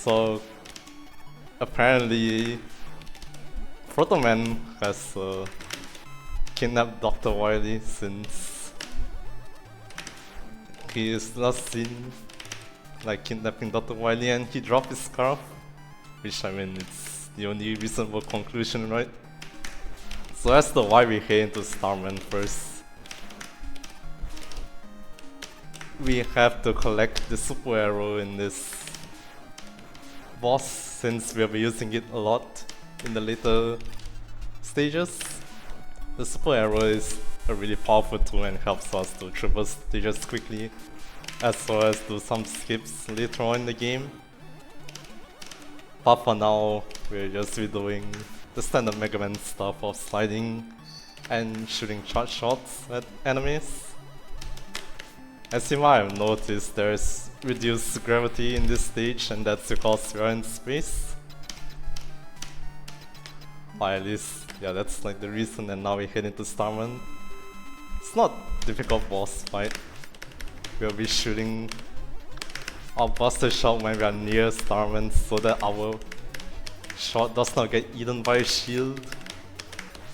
So apparently Protoman has kidnapped Dr. Wily since he is last seen like kidnapping Dr. Wily and he dropped his scarf. Which I mean it's the only reasonable conclusion, right? So that's the why we head into Starman first. We have to collect the super arrow in this boss since we'll be using it a lot in the later stages. The super arrow is a really powerful tool and helps us to traverse stages quickly, as well as do some skips later on in the game. But for now, we're just redoing the standard Mega Man stuff of sliding and shooting charge shots at enemies. As you might have noticed, there's reduced gravity in this stage, and that's because we're in space. Or at least, yeah, that's like the reason, and now we head into Starman. It's not a difficult boss fight. We'll be shooting our buster shot when we are near Starman so that our shot does not get eaten by a shield.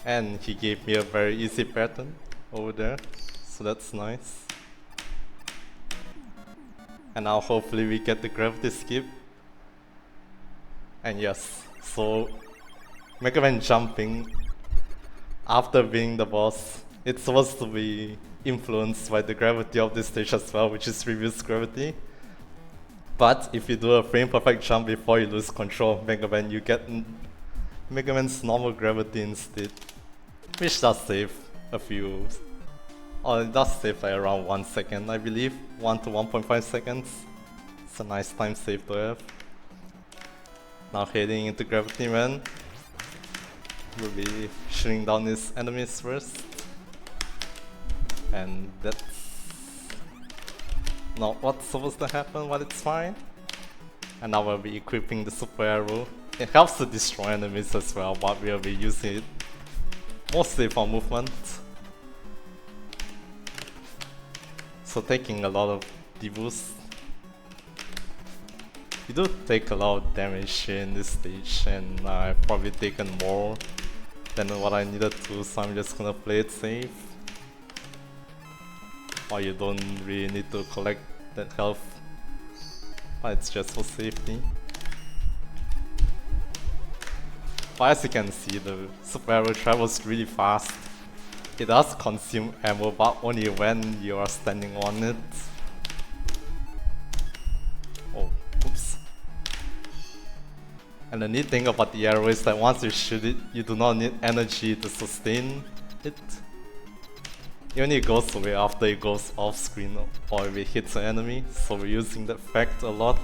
And he gave me a very easy pattern over there, so that's nice. And now hopefully we get the gravity skip. And yes, so Mega Man jumping after being the boss, it's supposed to be influenced by the gravity of this stage as well, which is reduced gravity. But if you do a frame perfect jump before you lose control of Mega Man, you get Mega Man's normal gravity instead, which does save a few, or it does save like around 1 second, I believe, 1 to 1.5 seconds. It's a nice time save to have. Now heading into Gravity Man, we'll be shooting down his enemies first, and that's not what's supposed to happen, but it's fine. And now we'll be equipping the super arrow. It helps to destroy enemies as well, but we'll be using it mostly for movement. So taking a lot of deboost. You do take a lot of damage here in this stage, and I've probably taken more than what I needed to, so I'm just gonna play it safe. Or you don't really need to collect that health, but it's just for safety. But as you can see, the super arrow travels really fast. It does consume ammo, but only when you are standing on it. Oh, oops. And the neat thing about the arrow is that once you shoot it, you do not need energy to sustain it. It only goes away after it goes off screen or if it hits an enemy, so we're using that fact a lot.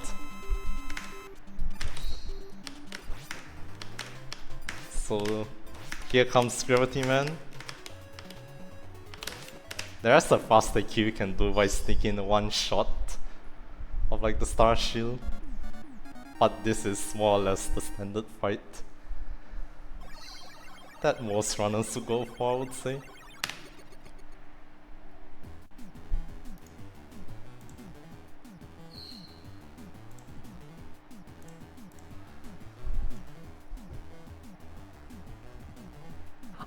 So here comes Gravity Man. There's a faster kill you can do by sneaking in one shot of like the Star Shield. But this is more or less the standard fight that most runners would go for, I would say.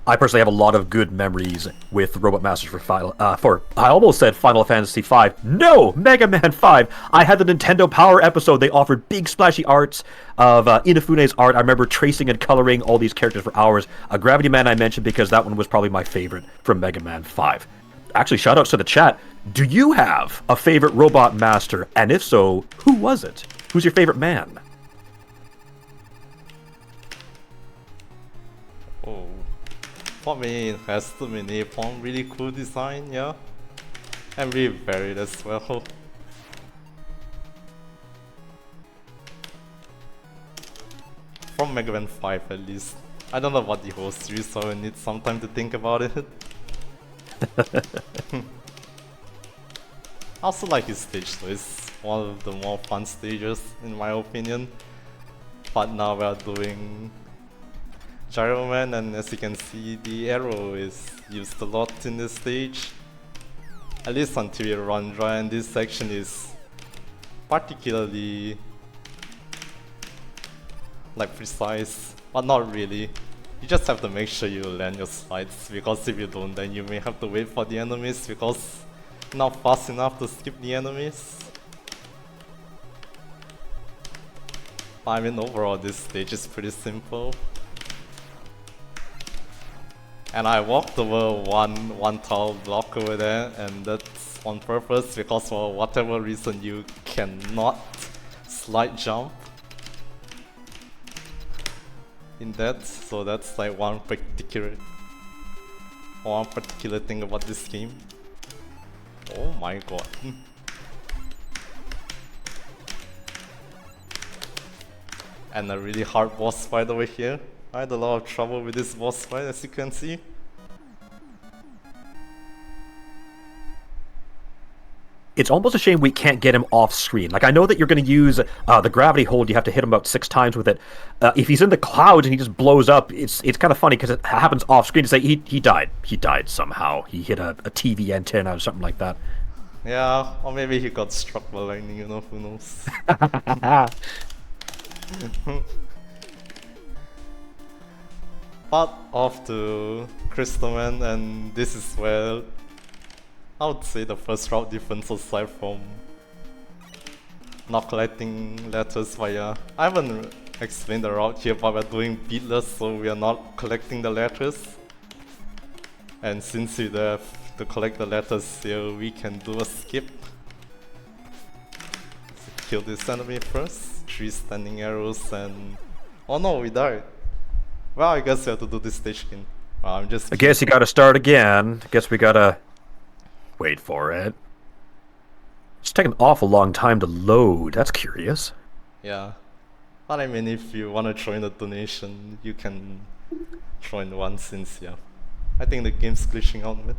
I personally have a lot of good memories with Robot Masters for I almost said Final Fantasy V. No! Mega Man 5! I had the Nintendo Power episode. They offered big splashy arts of Inafune's art. I remember tracing and coloring all these characters for hours. Gravity Man I mentioned because that one was probably my favorite from Mega Man 5. Actually, shout outs to the chat. Do you have a favorite Robot Master? And if so, who was it? Who's your favorite man? Oh. For me, it has to be Napalm. Really cool design, yeah. And really varied as well. From Mega Man 5 at least. I don't know about the whole series, so I need some time to think about it. I also like his stage though, it's one of the more fun stages in my opinion. But now we are doing Gyro Man, and as you can see, the arrow is used a lot in this stage. At least until you run dry, and this section is particularly like precise, but not really. You just have to make sure you land your slides, because if you don't, then you may have to wait for the enemies because not fast enough to skip the enemies. I mean, overall this stage is pretty simple. And I walked over one tall block over there, and that's on purpose because for whatever reason you cannot slide jump in that, so that's like one particular thing about this game. Oh my god. And a really hard boss fight over here. I had a lot of trouble with this boss fight, as you can see. It's almost a shame we can't get him off screen. Like, I know that you're going to use the gravity hold. You have to hit him about 6 times with it. If he's in the clouds and he just blows up, it's kind of funny because it happens off screen to say he died. He died somehow. He hit a TV antenna or something like that. Yeah, or maybe he got struck by lightning, you know, who knows. But off to Crystal Man, and this is where I would say the first route difference aside from not collecting letters via... I haven't explained the route here, but we're doing beatless, so we are not collecting the letters. And since we have to collect the letters here, we can do a skip. So kill this enemy first, 3 standing arrows and... Oh no, we died. Well, I guess we have to do this stage again. I guess you gotta start again. I guess we gotta wait for it. It's taking an awful long time to load. That's curious. Yeah. But I mean, if you wanna throw in a donation, you can throw in one since, yeah. I think the game's glitching out, man.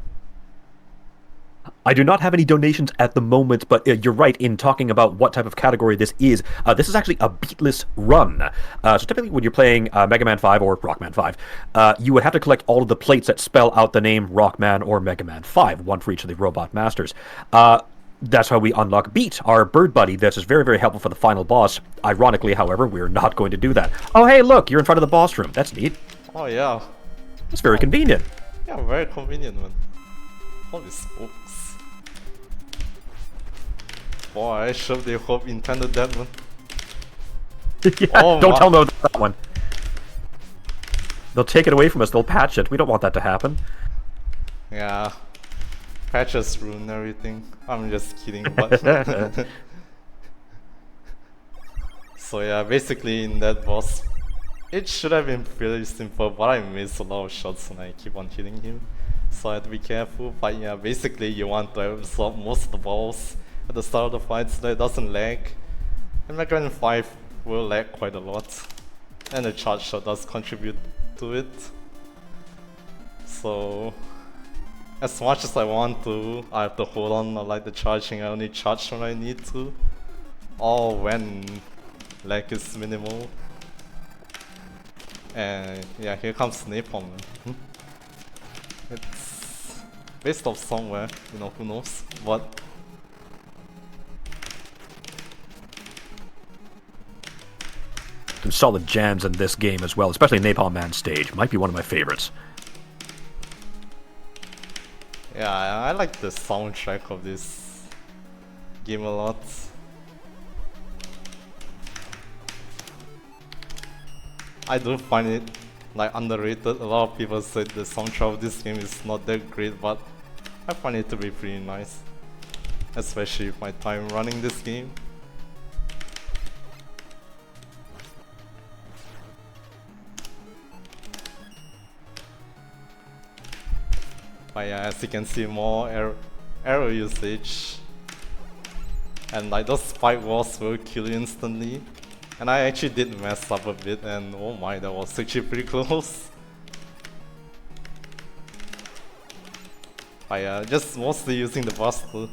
I do not have any donations at the moment, but you're right in talking about what type of category this is. This is actually a beatless run. So typically when you're playing Mega Man 5 or Rockman 5, you would have to collect all of the plates that spell out the name Rockman or Mega Man 5, one for each of the Robot Masters. That's how we unlock Beat, our bird buddy. This is very, very helpful for the final boss. Ironically, however, we're not going to do that. Oh, hey, look, you're in front of the boss room. That's neat. Oh, yeah. It's very convenient. Yeah, very convenient, man. Holy smokes. Boy, I sure they hope intended that one. Yeah, oh, don't tell them about that one. They'll take it away from us, they'll patch it. We don't want that to happen. Yeah. Patches ruin everything. I'm just kidding, but... So yeah, basically in that boss, it should have been pretty simple, but I missed a lot of shots and I keep on hitting him. So I had to be careful, but yeah, basically you want to absorb most of the balls at the start of the fight so that it doesn't lag. And Mega Man 5 will lag quite a lot, and the charge shot does contribute to it. So as much as I want to, I have to hold on. I like the charging, I only charge when I need to, or when lag is minimal. And yeah, here comes Napalm. It's based off somewhere, you know, who knows, but some solid jams in this game as well, especially Napalm Man stage. Might be one of my favorites. yeah, I like the soundtrack of this game a lot. I do find it like underrated. A lot of people said the soundtrack of this game is not that great, but I find it to be pretty nice, especially with my time running this game. But yeah, as you can see, more arrow usage, and like those spike walls will kill you instantly. And I actually did mess up a bit, and oh my, that was actually pretty close. But yeah, just mostly using the Buster.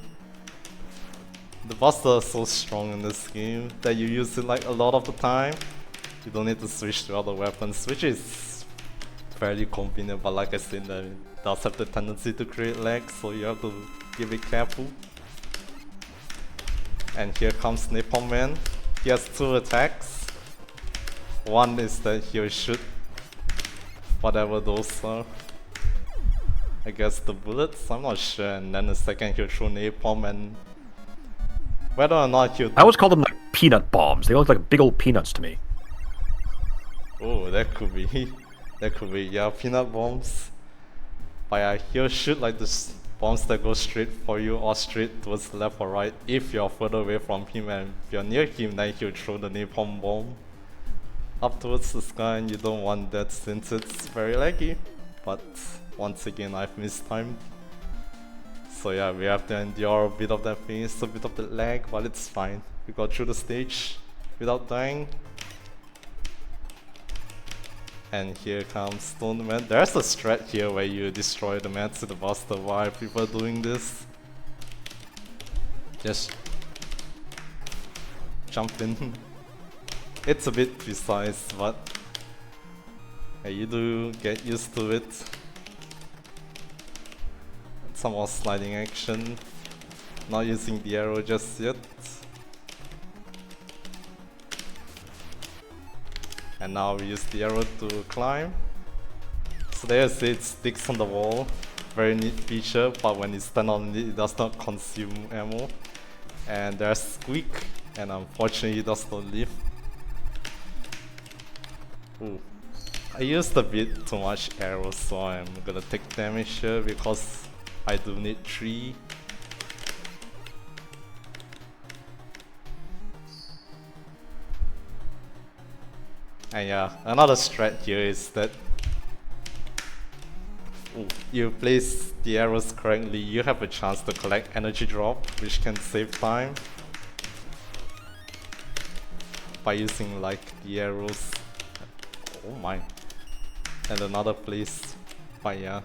The Buster is so strong in this game that you use it like a lot of the time. You don't need to switch to other weapons, which is fairly convenient, but like I said, it does have the tendency to create lag, so you have to be a bit careful. And here comes Napalm Man. He has 2 attacks. One is that he'll shoot whatever those are. I guess the bullets, I'm not sure, and then the second he'll throw napalm, and whether or not he'll... I always call them like peanut bombs. They look like big old peanuts to me. Oh, that could be. That could be, yeah, peanut bombs. But yeah, he'll shoot like the bombs that go straight for you or straight towards the left or right if you're further away from him, and if you're near him, then he'll throw the napalm bomb up towards the sky, and you don't want that since it's very laggy. But once again, I've mistimed. So yeah, we have to endure a bit of that phase, a bit of the lag, but it's fine. We got through the stage without dying. And here comes Stone Man. There's a strat here where you destroy the mats to the buster. Why are people doing this? Just jump in. It's a bit precise, but yeah, you do get used to it. Some more sliding action. Not using the arrow just yet. And now we use the arrow to climb. So there you see it sticks on the wall. Very neat feature, but when you stand on it, it does not consume ammo. And there's Squeak, and unfortunately it does not live. Ooh. I used a bit too much arrows, so I'm gonna take damage here because I do need 3. And yeah, another strat here is that you place the arrows correctly, you have a chance to collect energy drop, which can save time by using like the arrows. Oh my. And another place. But yeah,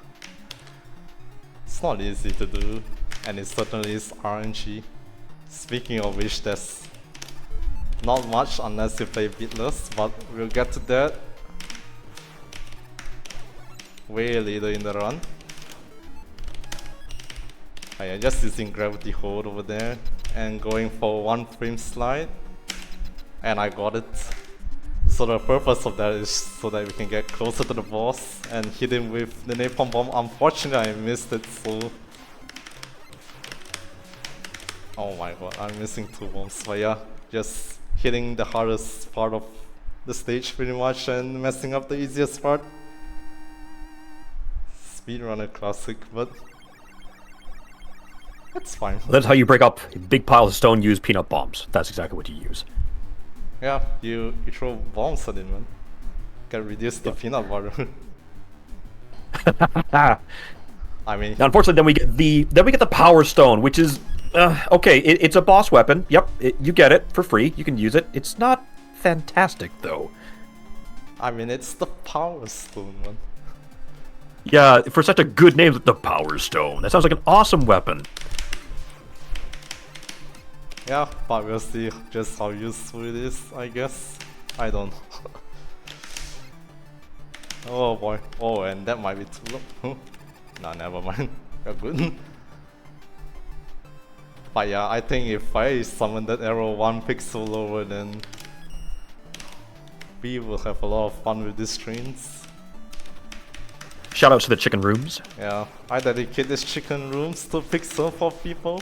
it's not easy to do, and it certainly is RNG. Speaking of which, there's not much unless you play Beatless, but we'll get to that way later in the run. Oh yeah, just using gravity hold over there and going for 1 frame slide, and I got it. So the purpose of that is so that we can get closer to the boss and hit him with the napalm bomb. Unfortunately, I missed it, so... Oh my god, I'm missing 2 bombs. But yeah, just hitting the hardest part of the stage pretty much and messing up the easiest part. Speedrunner classic, but it's fine. That's how you break up a big pile of stone, use peanut bombs. That's exactly what you use. Yeah, you throw bombs at it, man. Can reduce the peanut butter. I mean, now, unfortunately, then we get the power stone, which is okay. It's a boss weapon. Yep, you get it for free. You can use it. It's not fantastic though. I mean, it's the power stone, man. Yeah, for such a good name, the power stone. That sounds like an awesome weapon. Yeah, but we'll see just how useful it is, I guess. I don't know. Oh boy. Oh, and that might be too low. Nah, never mind. We're good. But yeah, I think if I summon that arrow 1 pixel lower, then we will have a lot of fun with these trains. Shout out to the chicken rooms. Yeah, I dedicate these chicken rooms to pixel for people.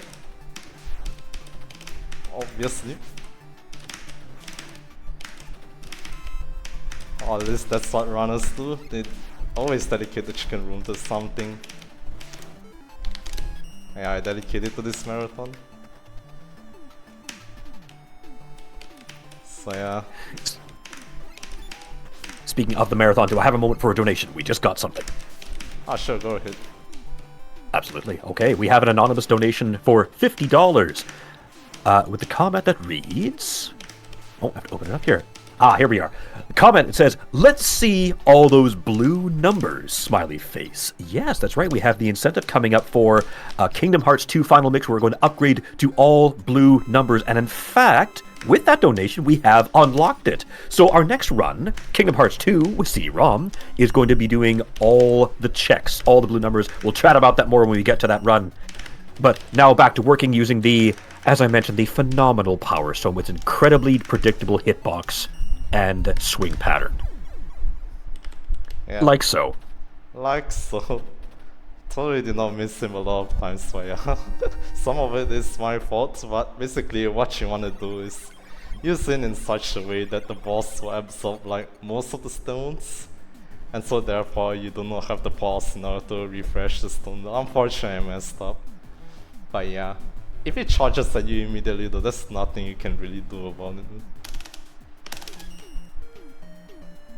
Obviously. Or at least that's what runners do. They always dedicate the chicken room to something. Yeah, I dedicate it to this marathon. So yeah. Speaking of the marathon, do I have a moment for a donation? We just got something. Ah, sure, go ahead. Absolutely. Okay, we have an anonymous donation for $50. With the comment that reads... Oh, I have to open it up here. Ah, here we are. The comment says, "Let's see all those blue numbers," smiley face. Yes, that's right. We have the incentive coming up for Kingdom Hearts 2 Final Mix. We're going to upgrade to all blue numbers. And in fact, with that donation, we have unlocked it. So our next run, Kingdom Hearts 2 with CD-ROM, is going to be doing all the checks, all the blue numbers. We'll chat about that more when we get to that run. But now back to working using the, as I mentioned, the phenomenal Power Stone with incredibly predictable hitbox. and swing pattern. Yeah. Like so. Like so. Totally did not miss him a lot of times, but yeah. Some of it is my fault, but basically what you want to do is use it in such a way that the boss will absorb like most of the stones. And so therefore you do not have the pause in order to refresh the stone. Unfortunately I messed up. But yeah. If it charges at you immediately though, there's nothing you can really do about it.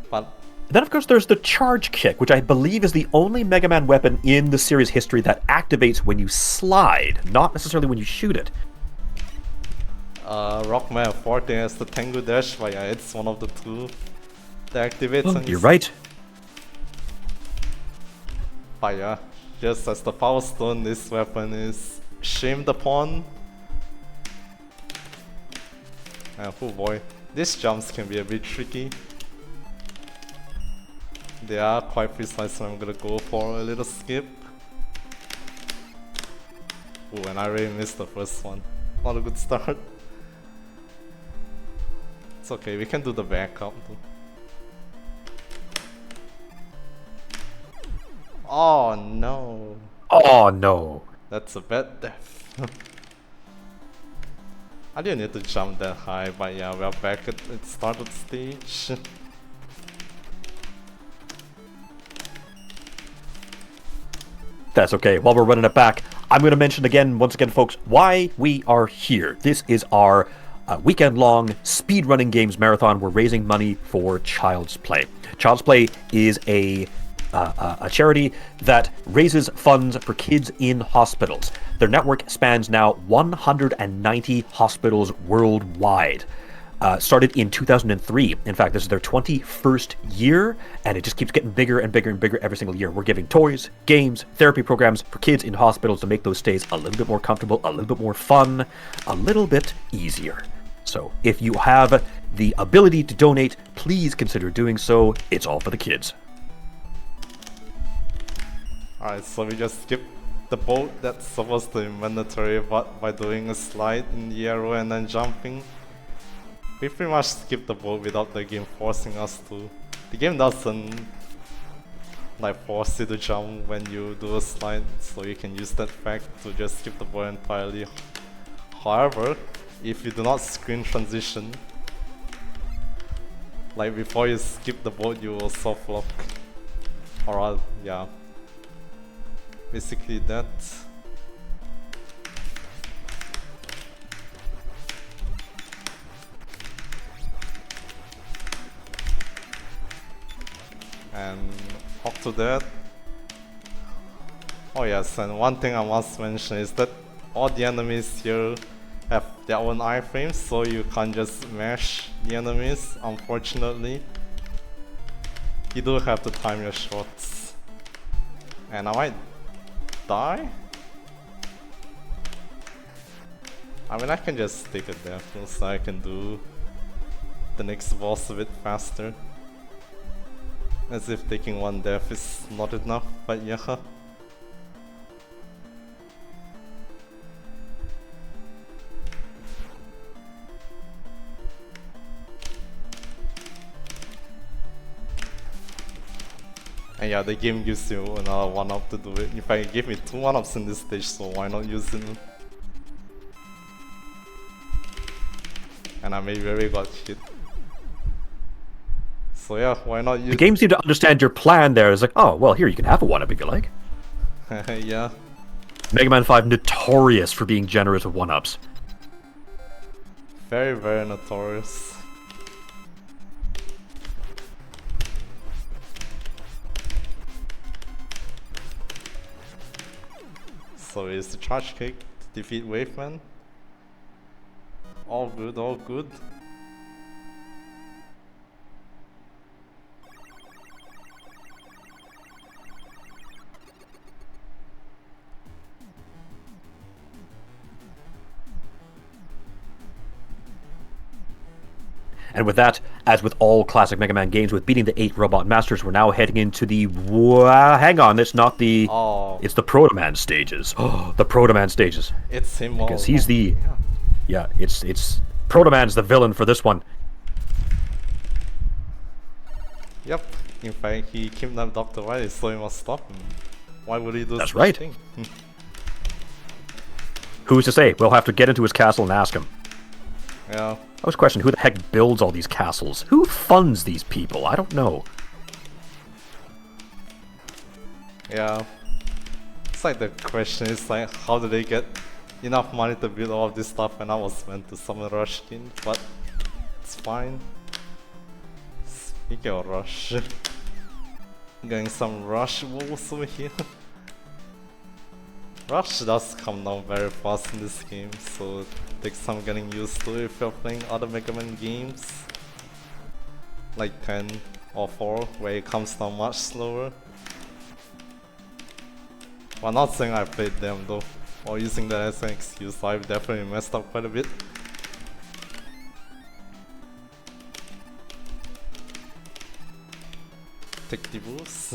But Then, of course, there's the charge kick, which I believe is the only Mega Man weapon in the series history that activates when you slide, not necessarily when you shoot it. Rockman 14 has the Tengu Dash, but yeah, it's one of the two that activates. Oh, you're right. But yeah, just as the Power Stone, this weapon is shamed upon. And oh boy, these jumps can be a bit tricky. They are quite precise, so I'm gonna go for a little skip. Ooh, and I really missed the first one. Not a good start. It's okay, we can do the backup though. Oh no. Oh, no. That's a bad death. I didn't need to jump that high, but yeah, we are back at the start of the stage. That's okay. While we're running it back, I'm going to mention once again, folks, why we are here. This is our weekend-long speedrunning games marathon. We're raising money for Child's Play. Child's Play is a charity that raises funds for kids in hospitals. Their network spans now 190 hospitals worldwide. Started in 2003. In fact, this is their 21st year, and it just keeps getting bigger and bigger and bigger every single year. We're giving toys, games, therapy programs for kids in hospitals to make those stays a little bit more comfortable, a little bit more fun, a little bit easier. So if you have the ability to donate, please consider doing so. It's all for the kids. Alright, so we just skip the boat that's supposed to be mandatory, but by doing a slide in the arrow and then jumping, we pretty much skip the boat without the game forcing us to. The game doesn't like force you to jump when you do a slide, so you can use that fact to just skip the boat entirely. However, if you do not screen transition, like before you skip the boat, you will soft lock. Or yeah. Basically that. And up to that. Oh yes, and one thing I must mention is that all the enemies here have their own iframes, so you can't just mash the enemies, unfortunately. You do have to time your shots. And I might die? I mean, I can just take a death so I can do the next boss a bit faster. As if taking one death is not enough, but yeah. And yeah, the game gives you another 1-up to do it. In fact, it gave me 2 1-ups in this stage, so why not use them? And I maybe already got hit. So yeah, why not use... The game seemed to understand your plan there. It's like, oh, well, here, you can have a 1-up if you like. Yeah. Mega Man 5 notorious for being generous with 1-ups. Very, very notorious. So is the charge kick to defeat Waveman? All good, all good. And with that, as with all classic Mega Man games, with beating the 8 Robot Masters, we're now heading into the... hang on, it's not the... Oh. It's the Proto Man stages. Oh, the Proto Man stages. It's him Because he's the... Yeah. Yeah, it's Proto Man's the villain for this one. Yep, in fact, he kidnapped Dr. Wily, so he must stop him. Why would he do That's such right. a thing? Who's to say? We'll have to get into his castle and ask him. Yeah, I was questioning who the heck builds all these castles? Who funds these people? I don't know. yeah. It's like the question is like, how do they get enough money to build all of this stuff? And I was meant to summon Rushkin, but it's fine. Speaking of Rush, getting some Rush wolves over here. Rush does come down very fast in this game, so it takes some getting used to if you're playing other Mega Man games. Like 10 or 4, where it comes down much slower. I'm not saying I played them though, or using that as an excuse. I've definitely messed up quite a bit. Take the boost.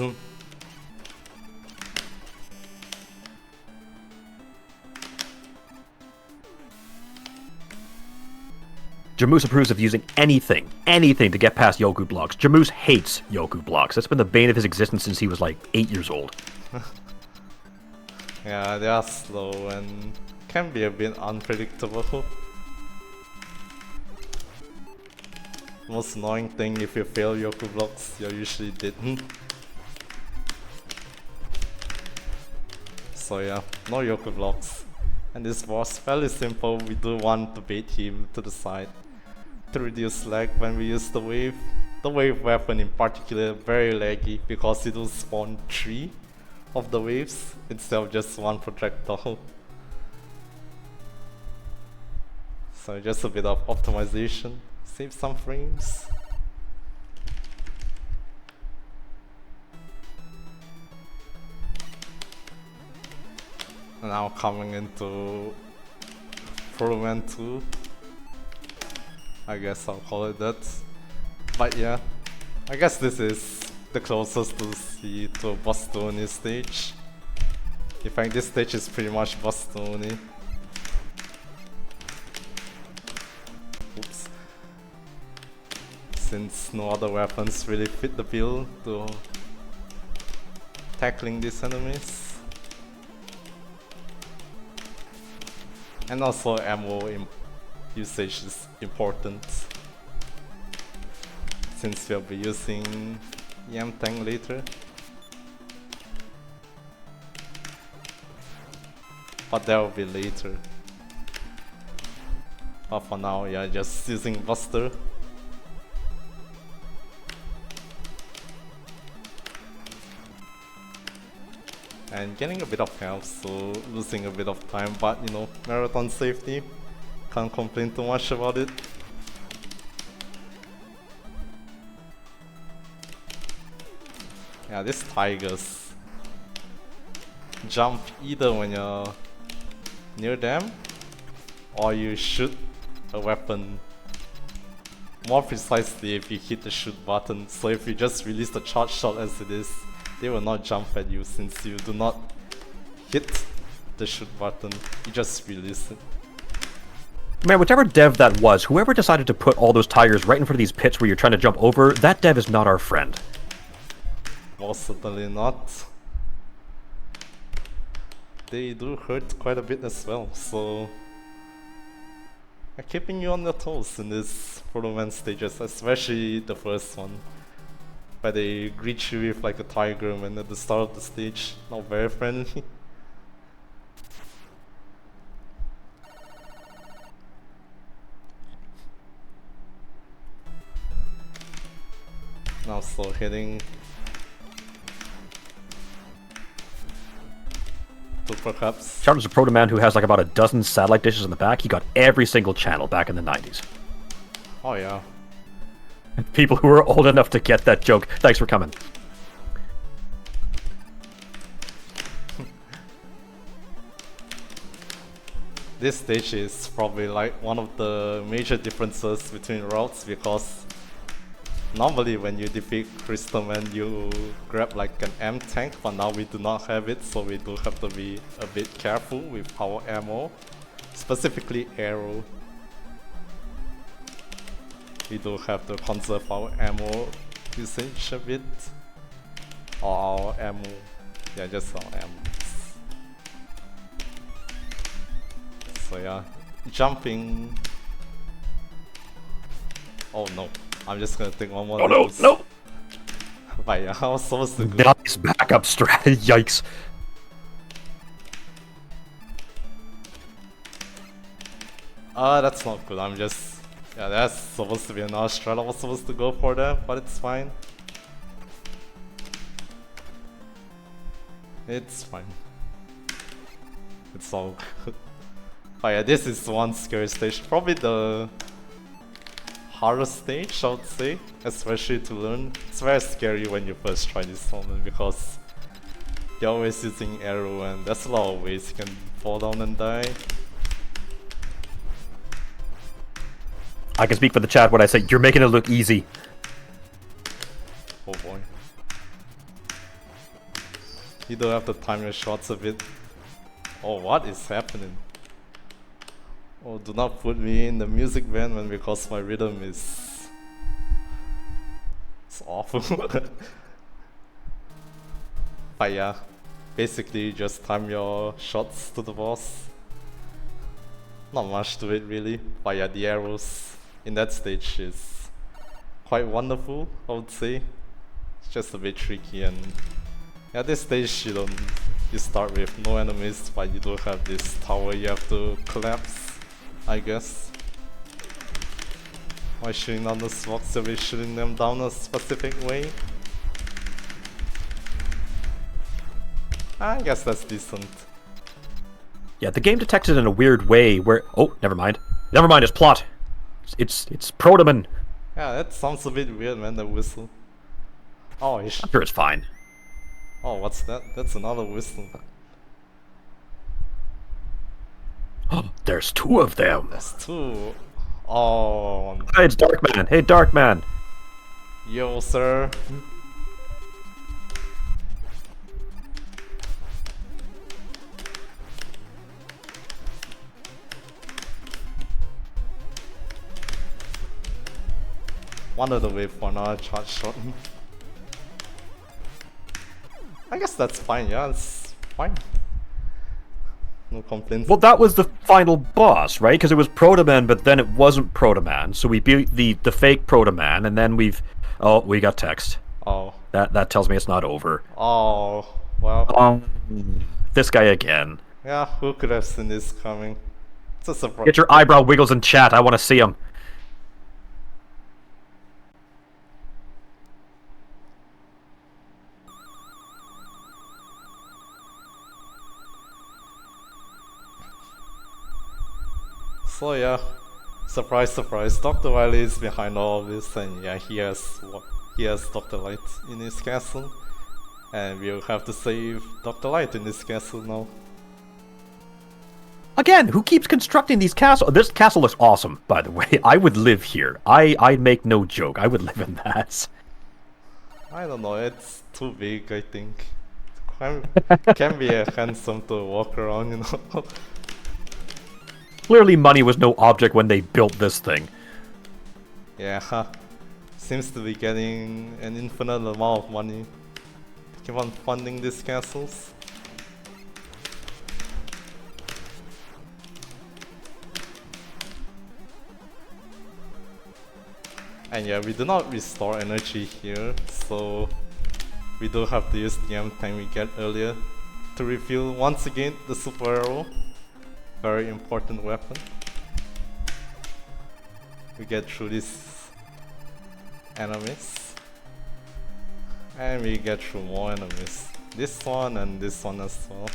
Jamoose approves of using anything to get past Yoku blocks. Jamoose hates Yoku blocks. That's been the bane of his existence since he was like 8 years old. Yeah, they are slow and can be a bit unpredictable. Most annoying thing, if you fail Yoku blocks, you're usually dead. So yeah, no Yoku blocks. And this was fairly simple. We do want to bait him to the side to reduce lag when we use the wave. The wave weapon in particular very laggy because it will spawn 3 of the waves instead of just 1 projectile. So just a bit of optimization, save some frames. Now coming into Pro Man 2. I guess I'll call it that. But yeah, I guess this is the closest to see to a Bostoni stage. In fact, this stage is pretty much Bostoni. Oops. Since no other weapons really fit the bill to tackling these enemies. And also ammo usage is important, since we'll be using Yam Tank later. But that will be later. But for now, yeah, just using Buster. And getting a bit of health, so losing a bit of time, but you know, marathon safety, can't complain too much about it. Yeah, these tigers jump either when you're near them or you shoot a weapon. More precisely if you hit the shoot button, so if you just release the charge shot as it is, they will not jump at you since you do not hit the shoot button, you just release it. Man, whichever dev that was, whoever decided to put all those tigers right in front of these pits where you're trying to jump over, that dev is not our friend. Most certainly not. They do hurt quite a bit as well, so I'm keeping you on your toes in these Proto Man stages, especially the first one, where they greet you with like a tiger and at the start of the stage, not very friendly. Now so heading to perhaps... Shout out to Proto Man who has like about a dozen satellite dishes in the back. He got every single channel back in the 90s. Oh yeah. People who are old enough to get that joke, thanks for coming. This stage is probably like one of the major differences between routes, because normally when you defeat Crystal Man you grab like an M tank, but now we do not have it, so we do have to be a bit careful with our ammo, specifically arrow. We do have to conserve our ammo usage a bit. Or our ammo. Yeah, just our ammo. So yeah, jumping. Oh no, I'm just gonna take one more. Oh no, no! But yeah, I was supposed to go. Nice backup strat. Yikes. That's not good. I'm just. Yeah, that's supposed to be another strat. I was supposed to go for that, but it's fine. It's fine. It's all good. But yeah, this is one scary stage. Probably the hardest stage, I would say, especially to learn. It's very scary when you first try this summon because you're always using arrow and there's a lot of ways you can fall down and die. I can speak for the chat when I say you're making it look easy. Oh boy. You don't have to time your shots a bit. Oh, what is happening? Oh, do not put me in the music band when because my rhythm is... It's awful. But yeah, basically just time your shots to the boss. Not much to it really, but yeah, the arrows in that stage is quite wonderful, I would say. It's just a bit tricky and... Yeah, this stage you start with no enemies, but you do have this tower you have to collapse, I guess. By shooting down the slots, you'll be shooting them down a specific way. I guess that's decent. Yeah, the game detects it in a weird way where... Oh, never mind. Never mind, it's plot. It's Protoman. Yeah, that sounds a bit weird, man, the whistle. Oh, I'm sure it's fine. Oh, what's that? That's another whistle. Oh, there's two of them. There's two. Oh. Hey, it's Darkman. Hey, Darkman. Yo, sir. Wanted to wait for another charge shot. I guess that's fine, yeah, it's fine. No complaints. Well, that was the final boss, right? Because it was Protoman, but then it wasn't Protoman. So we beat the fake Protoman, and then we've... Oh, we got text. Oh. That tells me it's not over. Oh, well. This guy again. Yeah, who could have seen this coming? It's a surprise. Get your eyebrow wiggles in chat, I want to see them. So yeah, surprise, surprise, Dr. Wily is behind all of this, and yeah, he has Dr. Light in his castle, and we'll have to save Dr. Light in this castle now. Again, who keeps constructing these castles? This castle looks awesome, by the way. I would live here. I make no joke. I would live in that. I don't know, it's too big, I think. Can be handsome to walk around, you know. Clearly money was no object when they built this thing. Yeah, seems to be getting an infinite amount of money to keep on funding these castles. And yeah, we do not restore energy here, so we do have to use the time we get earlier to reveal once again the super arrow. Very important weapon. We get through these enemies, and we get through more enemies. This one and this one as well.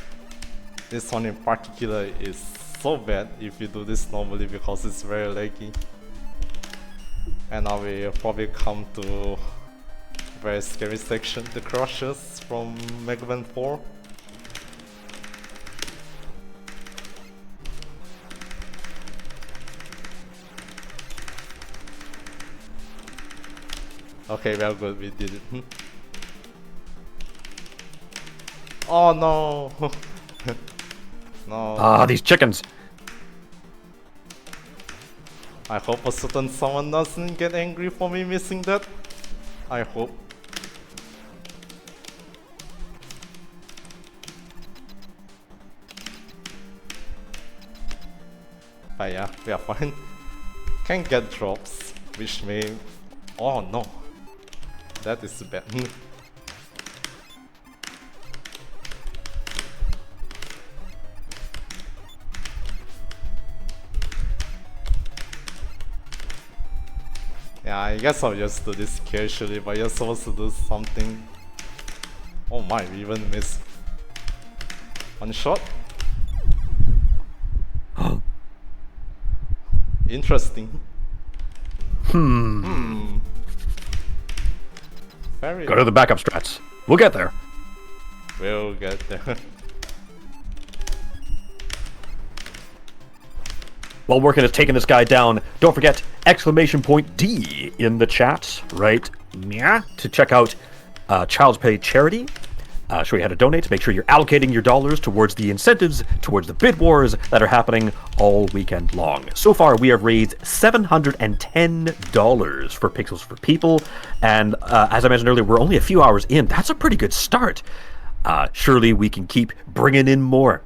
This one in particular is so bad if you do this normally because it's very laggy. And now we probably come to a very scary section, the Crushers from Mega Man 4. Okay, well good, we did it. Oh no! No. Ah, these chickens. I hope a certain someone doesn't get angry for me missing that. I hope. But yeah, we are fine. Can get drops, which may... Oh no! That is bad. Yeah, I guess I'll just do this casually, but you're supposed to do something. Oh my, we even missed. One shot? Interesting. Very... Go to the backup strats. We'll get there. We'll get there. While working at taking this guy down, don't forget !D in the chat, right? Yeah, to check out Child's Play Charity. Show you how to donate. Make sure you're allocating your dollars towards the incentives, towards the bid wars that are happening all weekend long. So far, we have raised $710 for Pixels for People, and as I mentioned earlier, we're only a few hours in. That's a pretty good start. Surely we can keep bringing in more.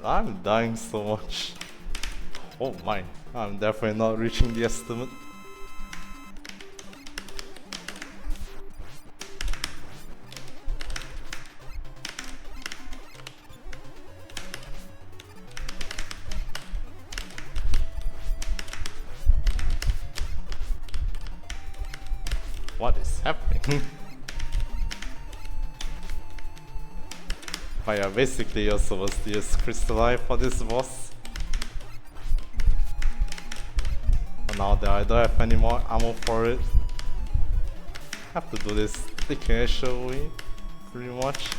I'm dying so much. Oh my, I'm definitely not reaching the estimate. What is happening? But yeah, basically you're supposed to use Crystalline for this boss. But now that I don't have any more ammo for it, I have to do this the casual way, pretty much.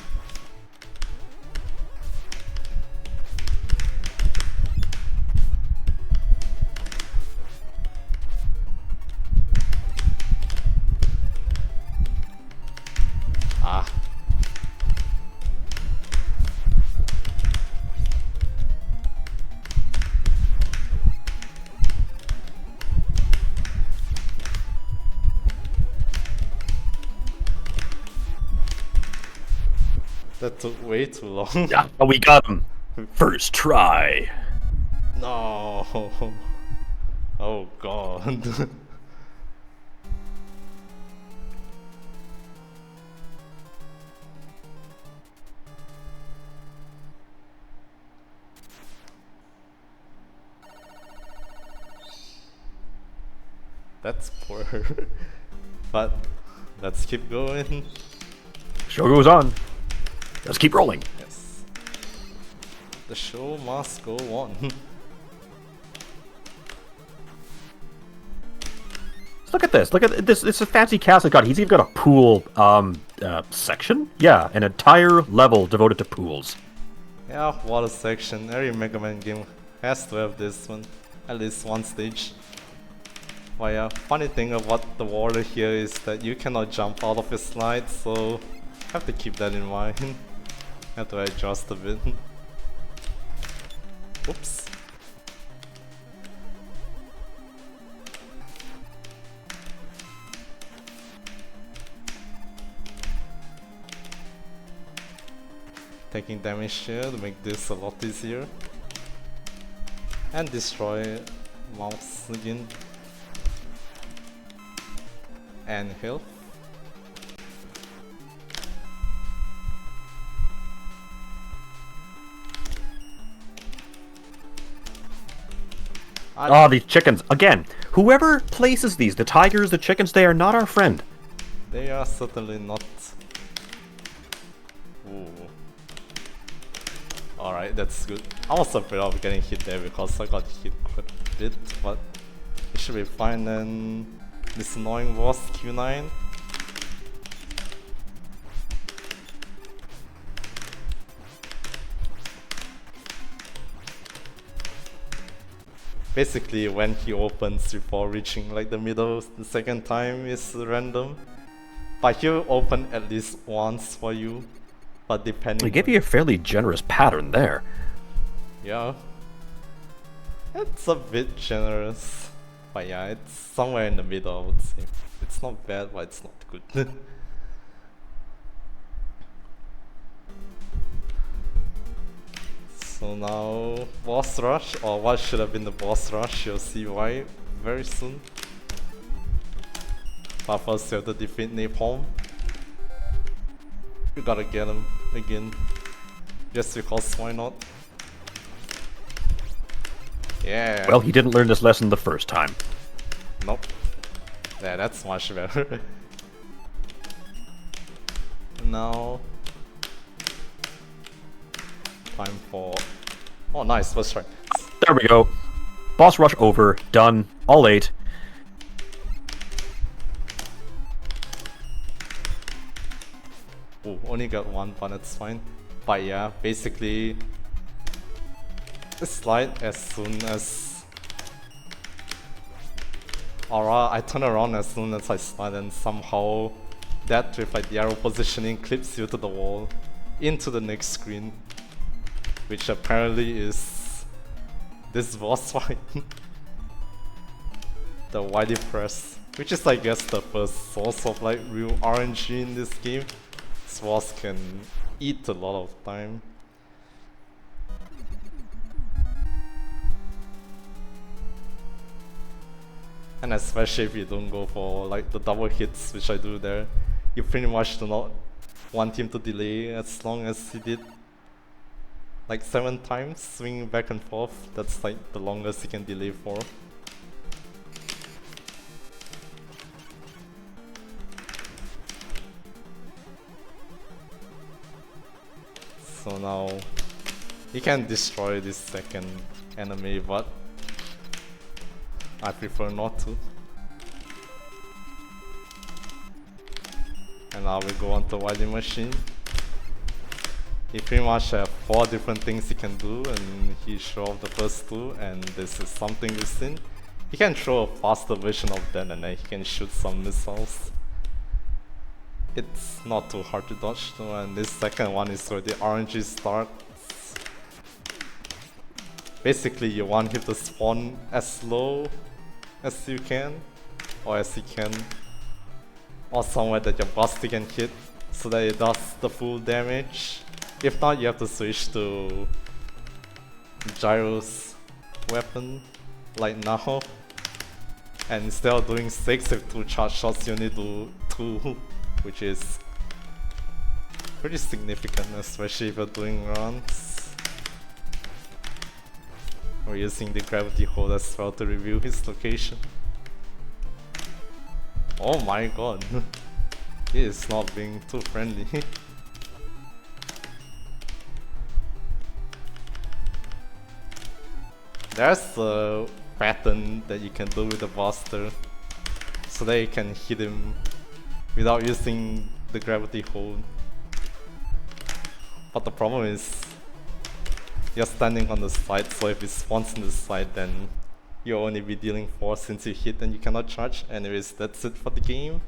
Ah. That took way too long. Yeah, we got him. First try. No. Oh god. That's poor. But let's keep going. Show goes on. Let's keep rolling. Yes. The show must go on. Look at this. Look at this. It's a fancy castle god. He's even got a pool section. Yeah, an entire level devoted to pools. Yeah, water section. Every Mega Man game has to have this one. At least one stage. But yeah, funny thing about the water here is that you cannot jump out of your slide, so have to keep that in mind. Have to adjust a bit. Oops. Taking damage here to make this a lot easier. And destroy mouse again. And health. Oh, these chickens. Again, whoever places these, the tigers, the chickens, they are not our friend. They are certainly not. Ooh. Alright, that's good. I was afraid of getting hit there because I got hit quite a bit, but it should be fine. And this annoying boss, Q9. Basically, when he opens before reaching like the middle the second time is random. But he'll open at least once for you. But depending... He gave you a fairly generous pattern there. Yeah. It's a bit generous. But yeah, it's somewhere in the middle, I would say. It's not bad, but it's not good. So now, boss rush, or what should have been the boss rush, you'll see why very soon. But first you have to defeat Napalm. You gotta get him again. Just because, why not? Yeah. Well, he didn't learn this lesson the first time. Nope. Yeah, that's much better. Now... time for... Oh nice, first try. There we go. Boss rush over. Done. All 8. Oh, only got one, but that's fine. But yeah, basically... slide as soon as... Aura, I turn around as soon as I slide, and somehow that with like the arrow positioning clips you to the wall, into the next screen. Which apparently is this boss fight. The Wily Press, which is I guess the first source of like real RNG in this game. This boss can eat a lot of time. And especially if you don't go for like the double hits, which I do there, you pretty much do not want him to delay as long as he did. Like 7 times, swinging back and forth, that's like the longest he can delay for. So now, he can destroy this second enemy, but I prefer not to. And now we go on to Wily Machine. He pretty much have 4 different things he can do, and he showed off the first 2, and this is something we've seen. He can throw a faster version of that, and then he can shoot some missiles. It's not too hard to dodge though, and this second one is where the RNG starts. Basically you want him to spawn as low as you can, or as he can, or somewhere that your Busty can hit, so that it does the full damage. If not, you have to switch to Gyro's weapon, like now. And instead of doing 6 with 2 charge shots, you only do 2, which is pretty significant, especially if you're doing runs. We're using the gravity hold as well to reveal his location. Oh my god, he is not being too friendly. There's a pattern that you can do with the Buster, so that you can hit him without using the gravity hold. But the problem is, you're standing on the side, so if it spawns on the side, then you'll only be dealing 4 since you hit and you cannot charge. Anyways, that's it for the game.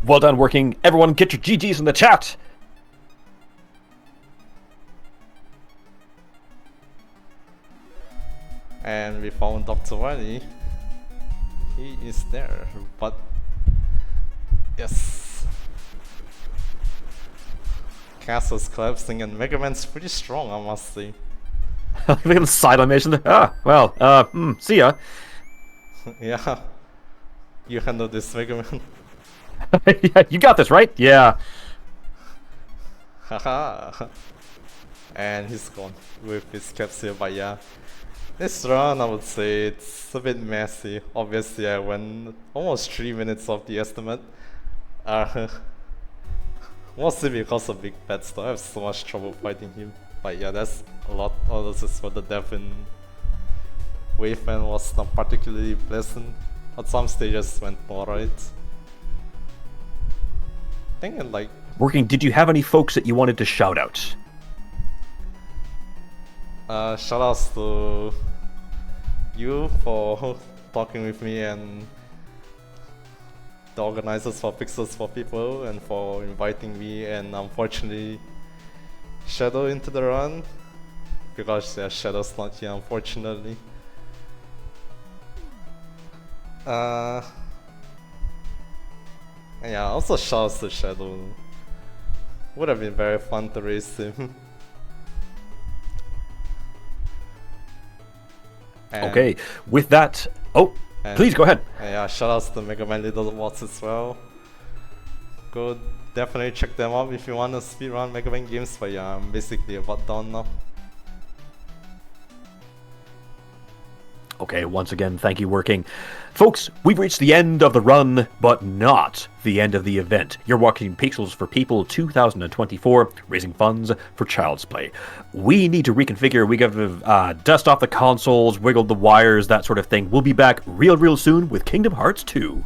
Well done, working. Everyone get your GGs in the chat! And we found Dr. Wily. He is there, but yes. Castle's collapsing and Mega Man's pretty strong, I must say. Look at the side animation. Ah, well, see ya. Yeah. You handle this, Mega Man. Yeah, you got this, right? Yeah. Haha. And he's gone with his capsule, but yeah. This run, I would say it's a bit messy. Obviously, I went almost 3 minutes off the estimate. Mostly because of Big Pets, though. I have so much trouble fighting him. But yeah, that's a lot. All this is for the death in Waveman was not particularly pleasant. At some stages went alright. I think in like... Working, did you have any folks that you wanted to shout out? Shoutouts to you for talking with me, and the organizers for Pixels for People, and for inviting me, and unfortunately Shadow into the run, because yeah, Shadow's not here unfortunately. Uh, yeah, also shouts to Shadow. Would have been very fun to race him. And, Okay, with that... Oh, please go ahead. Yeah, shoutouts to Mega Man Little Bots as well. Go definitely check them out if you want to speedrun Mega Man games, but yeah, I'm basically about done now. Okay, once again, thank you, Working. Folks, we've reached the end of the run, but not the end of the event. You're watching Pixels for People 2024, raising funds for Child's Play. We need to reconfigure, we got to dust off the consoles, wiggle the wires, that sort of thing. We'll be back real soon with Kingdom Hearts 2.